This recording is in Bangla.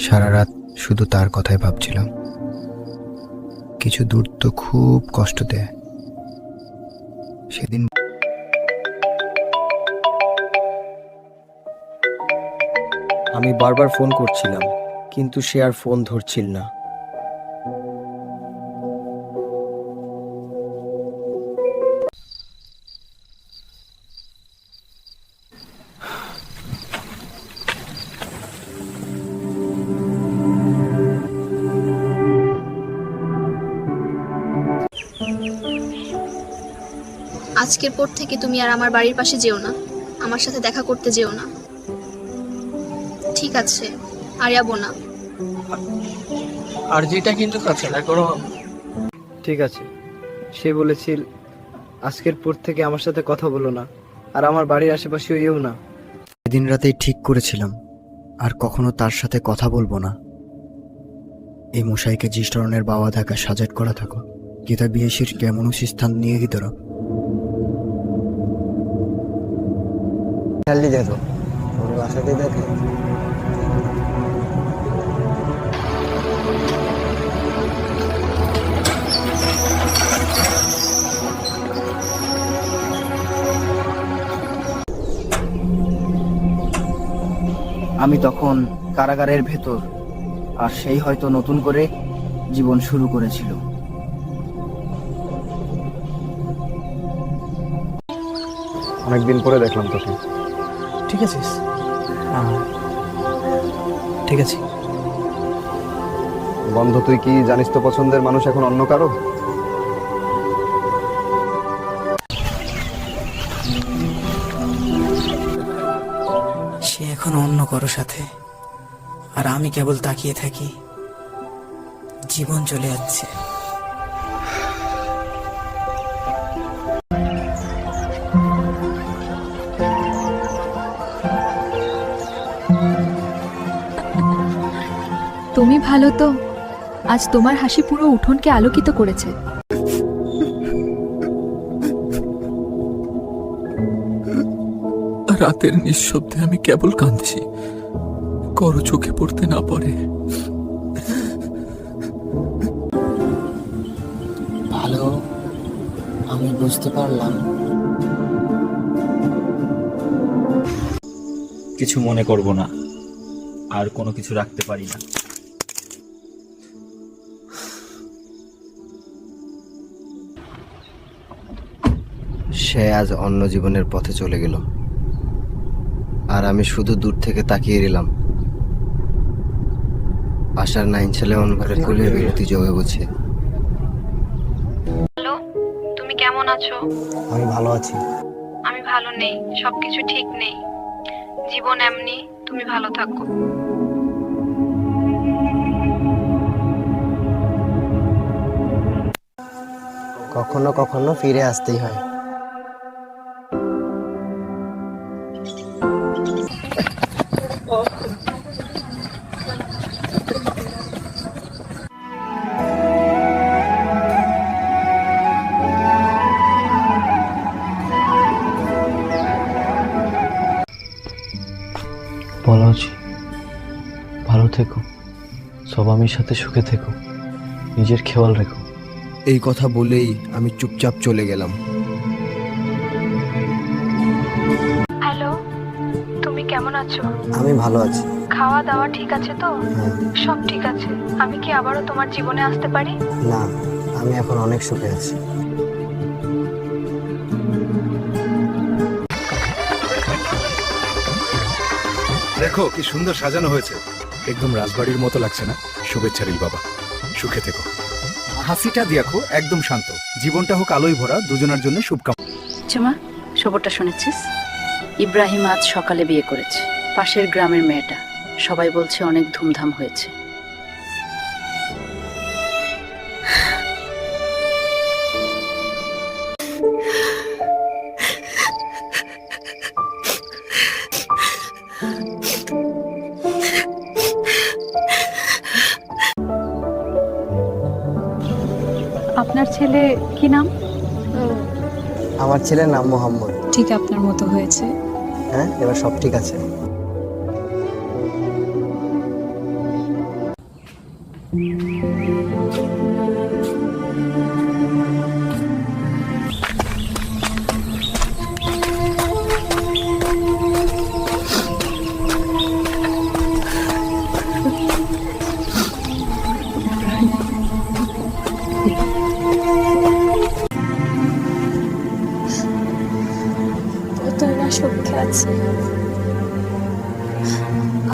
সারা রাত শুধু তার কথাই ভাবছিলাম। কিছু দূর তো খুব কষ্ট দেয়। সেদিন আমি বারবার ফোন করছিলাম, কিন্তু সে আর ফোন ধরছিল না। আজকের পর থেকে তুমি আর আমার বাড়ির পাশে যেও না, আমার সাথে দেখা করতে যেও না, ঠিক আছে? আর যাবো না। আর যেটা কিন্তু কাছে না করো। ঠিক আছে, সে বলেছিল আজকের পর থেকে আমার সাথে কথা বলো না, আর আমার বাড়ির আশেপাশেও এও না। সেদিন রাতেই ঠিক করেছিলাম আর কখনো তার সাথে কথা বলবো না। এই মশাইকে জিষ্টরণের বাবা থাকা সাজেট করা থাকো গীতা বিয়েশির কেমন স্থান নিয়ে গিতর জলদি দেখো, ওর বাসাতে দেখে। আমি তখন কারাগারের ভেতর, আর সেই হয়তো নতুন করে জীবন শুরু করেছিল। অনেকদিন পরে দেখলাম তোকে। ঠিক আছিস? ঠিক আছে। বন্ধ, তুই কি জানিস তো পছন্দের মানুষ এখন অন্য কারো? সে এখন অন্য কারো সাথে, আর আমি কেবল তাকিয়ে থাকি। জীবন চলে যাচ্ছে। তুমি ভালো তো? আজ তোমার হাসি পুরো উঠোনকে আলোকিত করেছে। রাতের নিঃশব্দে আমি কেবল কাঁদছি, করো চোখে পড়তে না পারে। ভালো, আমি বুঝতে পারলাম। কিছু মনে করব না, আর কোনো কিছু রাখতে পারি না। সে আজ অন্য জীবনের পথে চলে গেল, আর আমি শুধু দূর থেকে তাকিয়ে রইলাম। আশার নাইন ছেলে অনভারে কোলে বিরতি জগে বলছে। হ্যালো, তুমি কেমন আছো? আমি ভালো আছি। আমি ভালো নেই, সবকিছু ঠিক নেই। জীবন এমনি, তুমি ভালো থাকো। কখনো কখনো ফিরে আসতেই হয়। ভালো আছি, ভালো থেকো, সব আমির সাথে সুখে থেকো, নিজের খেয়াল রেখো। এই কথা বলেই আমি চুপচাপ চলে গেলাম। হ্যালো, তুমি কেমন আছো? আমি ভালো আছি। খাওয়া দাওয়া ঠিক আছে তো? হ্যাঁ। সব ঠিক আছে। আমি কি আবারও তোমার জীবনে আসতে পারি? না, আমি এখন অনেক সুখে আছি। দেখো কি সুন্দর সাজানো হয়েছে, একদম রাজবাড়ির মতো লাগছে না? শুভেচ্ছা রিল বাবা, সুখে থেকো। হাসিটা দেখো, একদম শান্ত। জীবনটা হোক আলোয় ভরা, দুজনের জন্য শুভকামনা। চুমা, খবরটা শুনেছিস? ইব্রাহিম আজ সকালে বিয়ে করেছে, পাশের গ্রামের মেয়েটা। সবাই বলছে অনেক ধুমধাম হয়েছে। আপনার ছেলে কি নাম? আমার ছেলের নাম মোহাম্মদ। ঠিক আপনার মতো হয়েছে। হ্যাঁ, এবার সব ঠিক আছে। তোর না সুখে আছে।